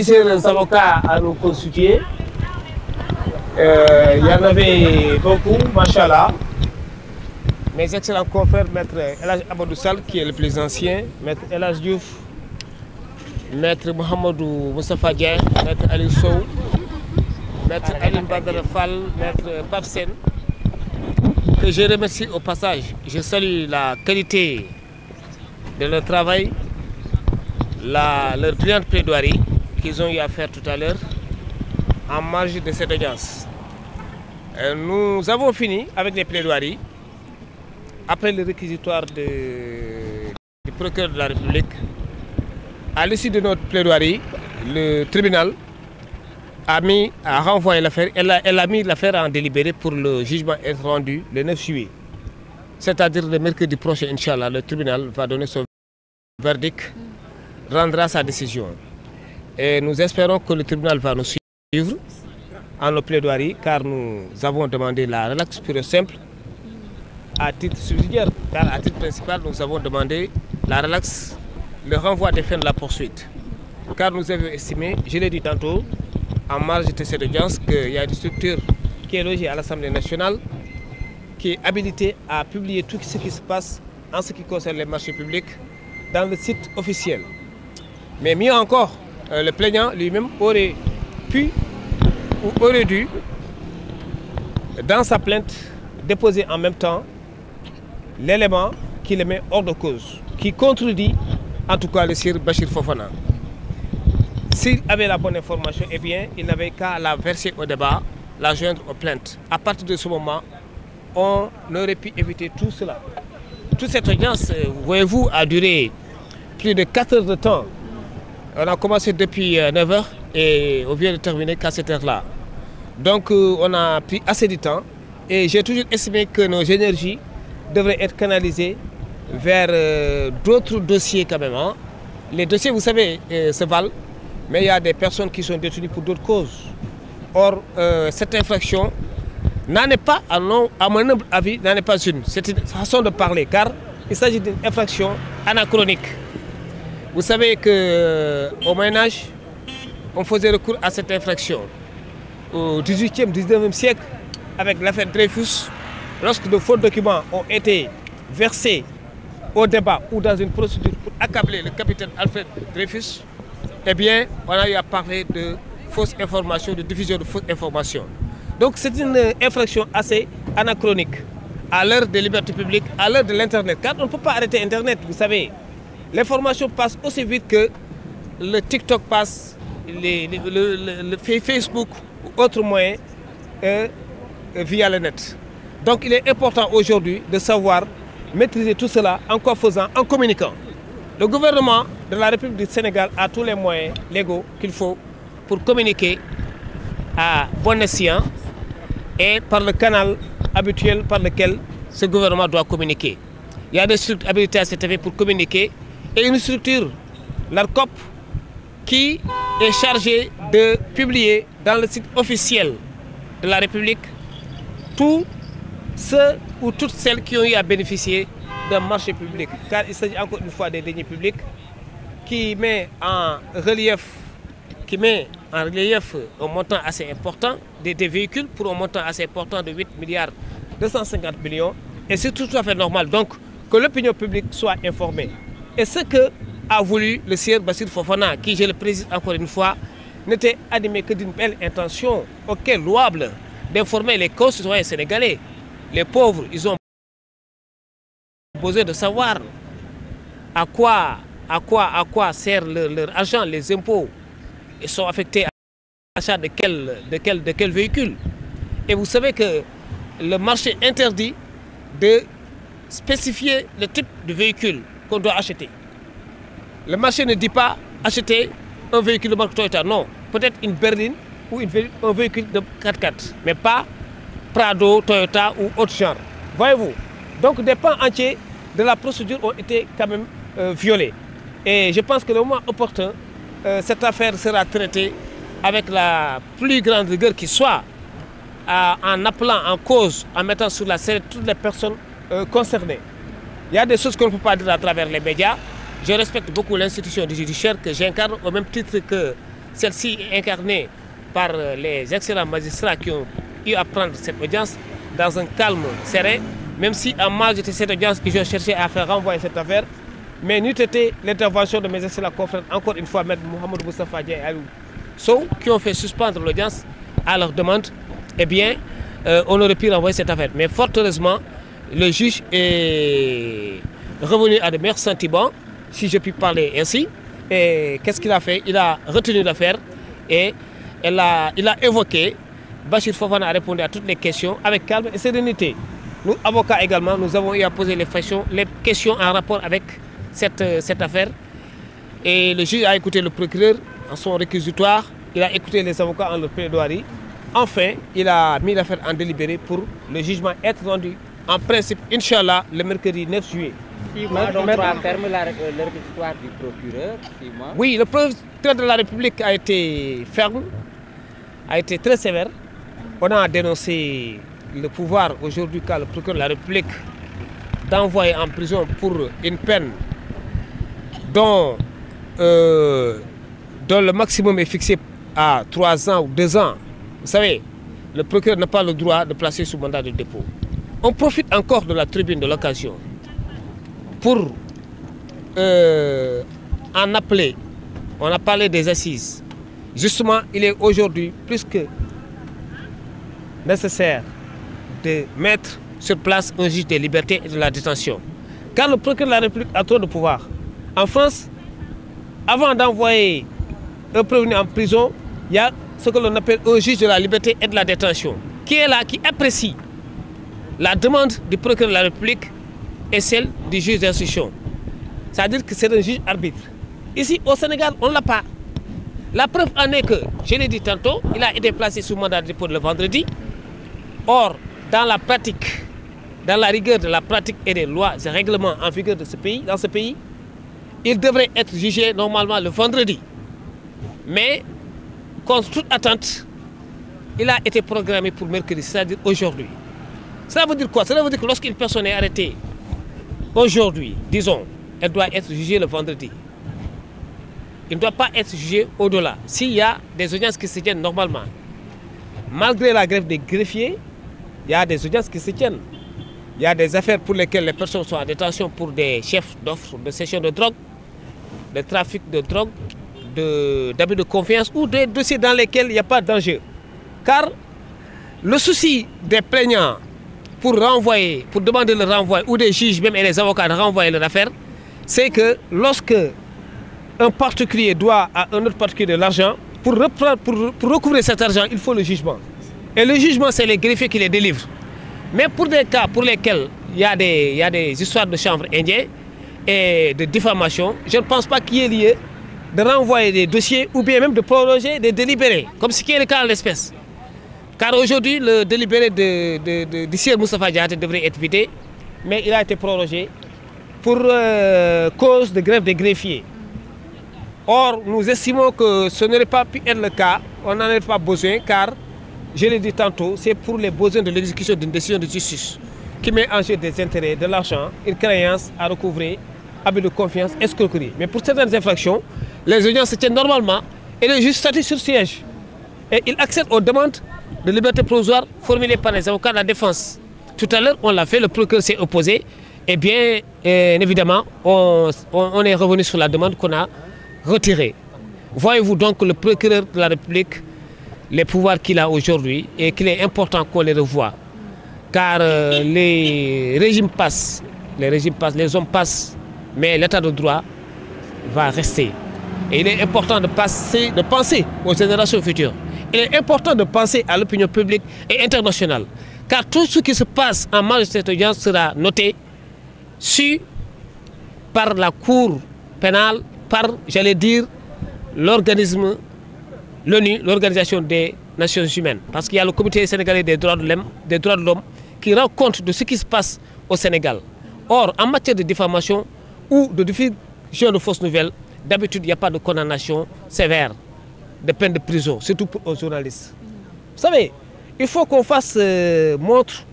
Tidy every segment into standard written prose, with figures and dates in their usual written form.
plusieurs avocats à nous consulter. Il y en avait beaucoup, machallah. Mes excellents confrères, Maître Elhadj Amadou Sall, qui est le plus ancien, Maître El Hadj Diouf, Maître Mohamedou Moustapha Dieng, Maître Ali Sow, Maître Aline Badara Fall, Maître Pape Sène, que je remercie au passage. Je salue la qualité de leur travail, leur brillante plaidoirie qu'ils ont eu à faire tout à l'heure en marge de cette audience. Nous avons fini avec les plaidoiries. Après le réquisitoire du procureur de la République, à l'issue de notre plaidoirie, le tribunal a renvoyé l'affaire, elle a mis l'affaire en délibéré pour le jugement être rendu le 9 juillet. C'est-à-dire le mercredi prochain, Inch'Allah, le tribunal va donner son verdict, rendra sa décision. Et nous espérons que le tribunal va nous suivre en nos plaidoiries, car nous avons demandé la relaxe pure et simple à titre subsidiaire, car à titre principal, nous avons demandé la relaxe, le renvoi des fins de la poursuite. Car nous avons estimé, je l'ai dit tantôt, en marge de cette audience, qu'il y a une structure qui est logée à l'Assemblée nationale, qui est habilitée à publier tout ce qui se passe en ce qui concerne les marchés publics dans le site officiel. Mais mieux encore, le plaignant lui-même aurait pu ou aurait dû, dans sa plainte, déposer en même temps l'élément qui le met hors de cause, qui contredit en tout cas le Sir Bachir Fofana. S'il avait la bonne information, eh bien, il n'avait qu'à la verser au débat, la joindre aux plaintes. À partir de ce moment, on aurait pu éviter tout cela. Toute cette audience, voyez-vous, a duré plus de 4 heures de temps. On a commencé depuis 9 heures et on vient de terminer qu'à cette heure-là. Donc, on a pris assez de temps et j'ai toujours estimé que nos énergies devraient être canalisées vers d'autres dossiers quand même. Hein. Les dossiers, vous savez, se valent, mais il y a des personnes qui sont détenues pour d'autres causes. Or, cette infraction n'en est pas, à mon humble avis, n'en est pas une. C'est une façon de parler, car il s'agit d'une infraction anachronique. Vous savez qu'au Moyen-Âge, on faisait recours à cette infraction. Au XVIIIe, XIXe siècle, avec l'affaire Dreyfus, lorsque de faux documents ont été versés au débat ou dans une procédure pour accabler le capitaine Alfred Dreyfus, eh bien, on a eu à parler de fausses informations, de diffusion de fausses informations. Donc c'est une infraction assez anachronique à l'heure des libertés publiques, à l'heure de l'Internet. Car on ne peut pas arrêter Internet, vous savez. L'information passe aussi vite que le TikTok passe, le Facebook ou autres moyens via le net. Donc il est important aujourd'hui de savoir maîtriser tout cela en quoi faisant, en communiquant. Le gouvernement de la République du Sénégal a tous les moyens légaux qu'il faut pour communiquer à bon escient et par le canal habituel par lequel ce gouvernement doit communiquer. Il y a des structures habilitées à cet effet pour communiquer et une structure, l'ARCOP, qui est chargée de publier dans le site officiel de la République tous ceux ou toutes celles qui ont eu à bénéficier d'un marché public. Car il s'agit encore une fois des deniers publics qui met en relief un montant assez important, des véhicules pour un montant assez important de 8 milliards 250 millions. Et c'est tout à fait normal donc que l'opinion publique soit informée. Et ce que a voulu le Sir Bachir Fofana, qui, je le précise encore une fois, n'était animé que d'une belle intention, auquel louable, d'informer les concitoyens sénégalais. Les pauvres, ils ont besoin de savoir à quoi sert leur argent, les impôts. Ils sont affectés à l'achat de quel véhicule. Et vous savez que le marché interdit de spécifier le type de véhicule qu'on doit acheter. Le marché ne dit pas acheter un véhicule de marque Toyota, non. Peut-être une berline ou un véhicule de 4x4, mais pas Prado, Toyota ou autre genre. Voyez-vous. Donc des pans entiers de la procédure ont été quand même violés. Et je pense que le moment opportun, cette affaire sera traitée avec la plus grande rigueur qui soit, en appelant en cause, en mettant sur la scène toutes les personnes concernées. Il y a des choses qu'on ne peut pas dire à travers les médias. Je respecte beaucoup l'institution du judiciaire que j'incarne au même titre que celle-ci est incarnée par les excellents magistrats qui ont eu à prendre cette audience dans un calme serein, même si en marge de cette audience, ils ont cherché à faire renvoyer cette affaire. Mais n'eût été l'intervention de mes excellents confrères, encore une fois, M. Mohamed Moustapha Diaye et Aliou Sow, qui ont fait suspendre l'audience à leur demande, eh bien, on aurait pu renvoyer cette affaire. Mais fort heureusement, le juge est revenu à de meilleurs sentiments, si je puis parler ainsi. Et qu'est-ce qu'il a fait? Il a retenu l'affaire et il a évoqué. Bachir Fofana a répondu à toutes les questions avec calme et sérénité. Nous, avocats également, nous avons eu à poser les questions en rapport avec cette affaire. Et le juge a écouté le procureur en son réquisitoire, il a écouté les avocats en leur plaidoirie. Enfin, il a mis l'affaire en délibéré pour le jugement être rendu en principe, Inch'Allah, le mercredi 9 juillet. 6 mois, donc 3 ferme le réquisitoire du procureur. 6 mois. Oui, le procureur de la République a été ferme, a été très sévère. On a dénoncé le pouvoir aujourd'hui qu'a le procureur de la République d'envoyer en prison pour une peine dont le maximum est fixé à 3 ans ou 2 ans. Vous savez, le procureur n'a pas le droit de placer sous mandat de dépôt. On profite encore de la tribune de l'occasion pour en appeler. On a parlé des assises. Justement, il est aujourd'hui plus que nécessaire de mettre sur place un juge des libertés et de la détention. Car le procureur de la République a trop de pouvoir. En France, avant d'envoyer un prévenu en prison, il y a ce que l'on appelle un juge de la liberté et de la détention, qui est là, qui apprécie la demande du procureur de la République et celle du juge d'instruction. C'est-à-dire que c'est un juge arbitre. Ici, au Sénégal, on ne l'a pas. La preuve en est que, je l'ai dit tantôt, il a été placé sous mandat de dépôt le vendredi. Or, dans la pratique, dans la rigueur de la pratique et des lois et règlements en vigueur de ce pays, dans ce pays, il devrait être jugé normalement le vendredi. Mais, contre toute attente, il a été programmé pour mercredi, c'est-à-dire aujourd'hui. Cela veut dire quoi? Cela veut dire que lorsqu'une personne est arrêtée aujourd'hui, disons, elle doit être jugée le vendredi. Il ne doit pas être jugé au-delà. S'il y a des audiences qui se tiennent normalement, malgré la grève des greffiers, il y a des audiences qui se tiennent. Il y a des affaires pour lesquelles les personnes sont en détention pour des chefs d'offres de cession de drogue, de trafic de drogue, d'abus de confiance ou des dossiers dans lesquels il n'y a pas de danger. Car le souci des plaignants pour renvoyer, pour demander le renvoi, ou des juges même et les avocats de renvoyer leur affaire, c'est que lorsque un particulier doit à un autre particulier de l'argent, pour recouvrer cet argent, il faut le jugement. Et le jugement, c'est les greffiers qui les délivrent. Mais pour des cas pour lesquels il y a des histoires de chanvre indien et de diffamation, je ne pense pas qu'il y ait lieu de renvoyer des dossiers ou bien même de proroger des délibérés, comme ce qui est le cas en l'espèce. Car aujourd'hui, le délibéré de Sir Moustapha Diaté devrait être vidé, mais il a été prorogé pour cause de grève des greffiers. Or, nous estimons que ce n'aurait pas pu être le cas, on n'en a pas besoin, car, je l'ai dit tantôt, c'est pour les besoins de l'exécution d'une décision de justice qui met en jeu des intérêts, de l'argent, une créance à recouvrer, abus de confiance, escroquerie. Mais pour certaines infractions, les audiences se tiennent normalement et le juge statue sur siège. Et il accède aux demandes de liberté provisoire formulées par les avocats de la défense. Tout à l'heure, on l'a fait, le procureur s'est opposé. Et bien évidemment, on est revenu sur la demande qu'on a retirée. Voyez-vous donc le procureur de la République, les pouvoirs qu'il a aujourd'hui et qu'il est important qu'on les revoie. Car les régimes passent, les hommes passent, mais l'état de droit va rester. Et il est important de penser aux générations futures. Il est important de penser à l'opinion publique et internationale. Car tout ce qui se passe en marge de cette audience sera noté, su par la Cour pénale, par, j'allais dire, l'organisme, l'ONU, l'Organisation des Nations Humaines. Parce qu'il y a le Comité sénégalais des droits de l'homme qui rend compte de ce qui se passe au Sénégal. Or, en matière de diffamation ou de diffusion de fausses nouvelles, d'habitude, il n'y a pas de condamnation sévère, de peine de prison, surtout pour les journalistes. Vous savez, il faut qu'on fasse montre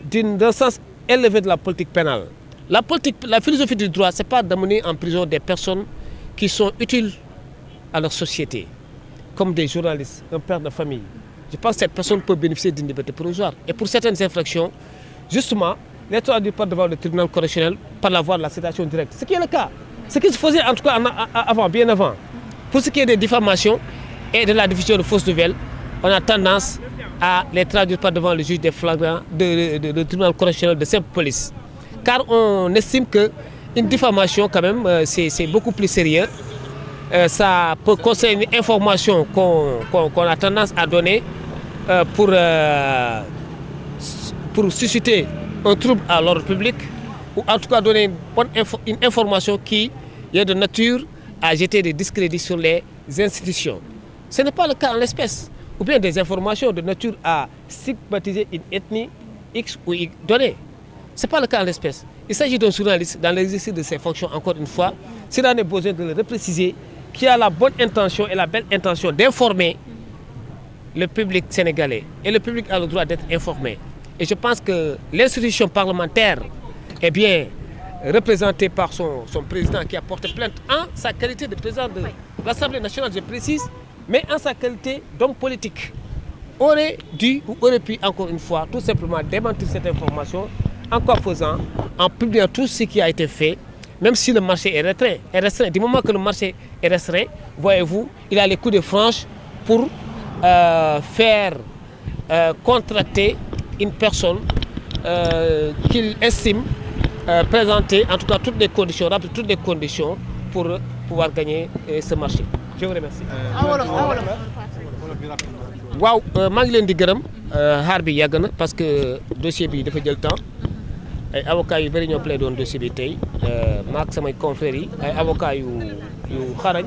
d'un sens élevé de la politique pénale. La philosophie du droit, ce n'est pas d'amener en prison des personnes qui sont utiles à leur société. comme des journalistes, un père de famille, je pense que cette personne peut bénéficier d'une liberté provisoire. Et pour certaines infractions, justement, l'État a dû pas devant le tribunal correctionnel par la voie de la citation directe. Ce qui est le cas. Ce qui se faisait en tout cas avant, bien avant. Pour ce qui est des diffamations et de la diffusion de fausses nouvelles, on a tendance à les traduire par devant le juge des flagrants de tribunal correctionnel de simple police. Car on estime qu'une diffamation, quand même, c'est beaucoup plus sérieux. Ça peut concerner une information qu'on a tendance à donner pour susciter un trouble à l'ordre public, ou en tout cas donner une information qui est de nature à jeter des discrédits sur les institutions. Ce n'est pas le cas en l'espèce. Ou bien des informations de nature à stigmatiser une ethnie X ou Y donnée. Ce n'est pas le cas en l'espèce. Il s'agit d'un journaliste dans l'exercice de ses fonctions, encore une fois, s'il en est besoin de le repréciser, qui a la bonne intention et la belle intention d'informer le public sénégalais. Et le public a le droit d'être informé. Et je pense que l'institution parlementaire est bien représentée par son président qui a porté plainte en sa qualité de président de l'Assemblée nationale, je précise, mais en sa qualité d'homme politique. Aurait dû ou aurait pu, encore une fois, tout simplement démentir cette information en quoi faisant, en publiant tout ce qui a été fait, même si le marché est restreint. Du moment que le marché est restreint, voyez-vous, il a les coups de franche pour faire contracter une personne qu'il estime présenter, en tout cas, toutes les conditions, remplir toutes les conditions pour pouvoir gagner ce marché. Je vous remercie. waaw maa ngi leen di gërëm xaar bi yàgg na parce que dossier bi dafa jël temps ay avocats yu bëri ñoo plaidé doon dossier bi tey maak samay confrères yi ay avocats yu xarañ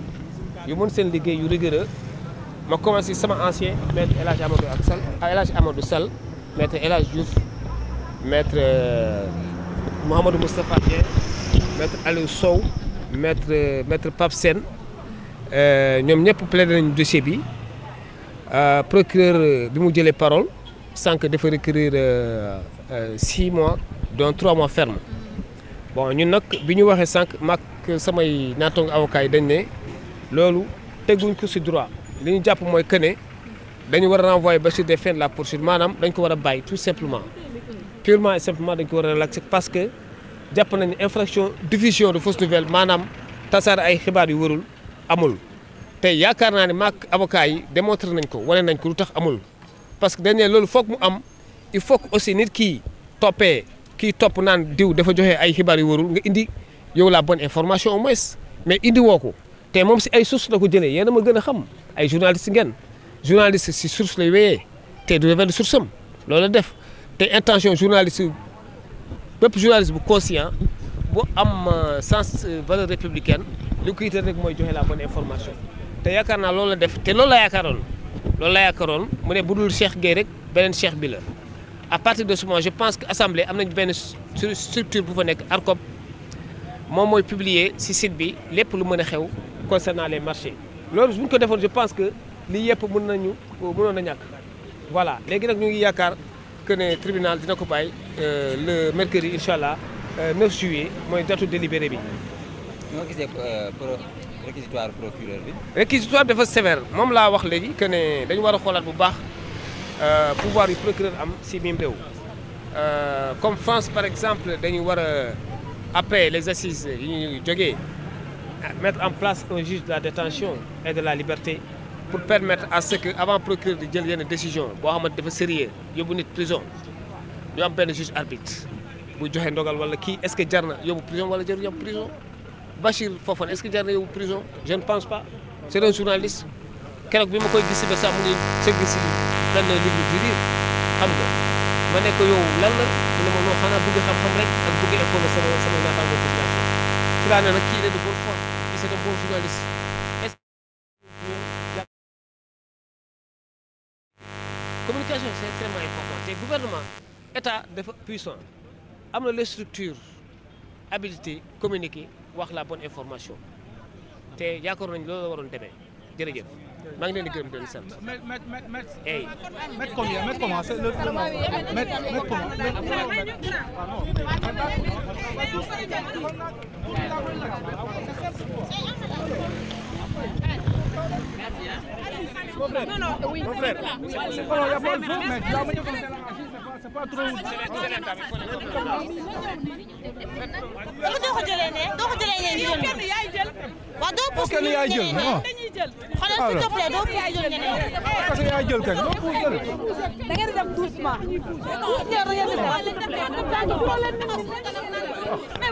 yu mën seen liggéey yu rigoureux ma commencé sama ancien maître El Hadj Amadou Sall maître El Hadj Diouf maître Mouhamadou Moustapha Dieng maître Aliou Sow maître Pape Sène ñoom ñëpp plaidé nañu dossier bi procureur bi mu jëlee parole sànq dafa requérir 6 mois dont 3 mois ferme bon ñun nag bi ñu waxee sànq maak samay naataango avocat yi dañ ne loolu teguñ ko ci droit li ñu jàpp mooy que ne dañu war a renvoyer ba sur des fins de la poursuite maanaam dañ ko war a bàyyi tout simplement purement et simplement dañ ko war a relaxer parce que jàpp nañu infraction diffusion de fausses nouvelles maanaam tasaare ay xibaar yu warul amul. tey yaakaar naa ne maak avocat yi démontré nañ ko wane nañ ko lu tax amul parce que dañ ne loolu foog mu am il faut que aussi nit kii topp naan diw dafa joxe ay xibaar yu warul nga indi yow la bonne information au moins mais indi woo ko te moom si ay source la ko jëlee yéen a ma gën a xam ay journaliste ngeen journaliste si source lay wéyee te du révéler source am loolu la def te intention journaliste bépp journaliste bu conscient bu am sens valeur républicaine li ko yitteel rek mooy joxe la bonne information te yaakaar naa loolu la def te loolu la yaakaaroon mu ne bu dul Cheikh Gueye rek beneen Cheikh bi la à partir de ce moment je pense que assemblée am nañu benn structure bu fa nekk ARCOP moom mooy publier ci site bi lépp lu mën a xew concernant les marchés loolu bu ñu ko defoon je pense que lii yëpp mënoon na ñàkk voilà léegi nag ñu ngi yaakaar que ne tribunal dina ko bàyyi le mercredi incha allah 9 juillet mooy datu délibéré bi. ñoo gisee réquisitoire procureur bi. réquisitoire dafa sévère moom laa wax léegi que ne dañu war a xoolaat bu baax pouvoir yu procureur am si biim réew comme France par exemple dañu war a après les assises yi ñuy jógee mettre en place un juge de la détention et de la liberté pour permettre à ce que avant procureur di jël yenn décision boo xamante dafa sérieux yóbbu nit prison ñu am benn juge arbitre bu joxe ndogal wala kii est-ce que jar na yóbbu prison wala jarul yóbbu prison. Bachir Fofana est-ce que jar na yóbbu prison je ne pense pas c'est un journaliste keroog bi ma koy gis ba sax mu ngi sëgg si benn livre bi lire xam nga ma ne ko yow lan la mu ne ma non xanaa bëgg xam-xam rek ak bëgg informer sama naataango population ci laa ne nag kii il est de bonne foi kii c'est un bon journaliste est-ce que communication c'est extrêmement important te gouvernement état dafa puissant am na les structures habilité communiquer wax la bonne information te yaakaar nañu loolu la waroon demee jërëjëf maa ngi leen di gërëm di leen sant. Mettre combien? Mettre comment? C'est le mettre comment? Ah non. Non, non, oui. Mon frère. Non, il n'y a pas le fond, mais tu vas venir comme c'est pas trop. doo ko jëlee ne yow kenn yaay jël. waaw doo pousse kenn yaay jël non. dañuy jël. xoolal s'il te plaît doo pousse jël ñeneen. Parce que yaay jël kañ doo pousse jël. Da ngeen di dem doucement. Mais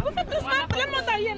vous faites doucement, lan moo tax yéen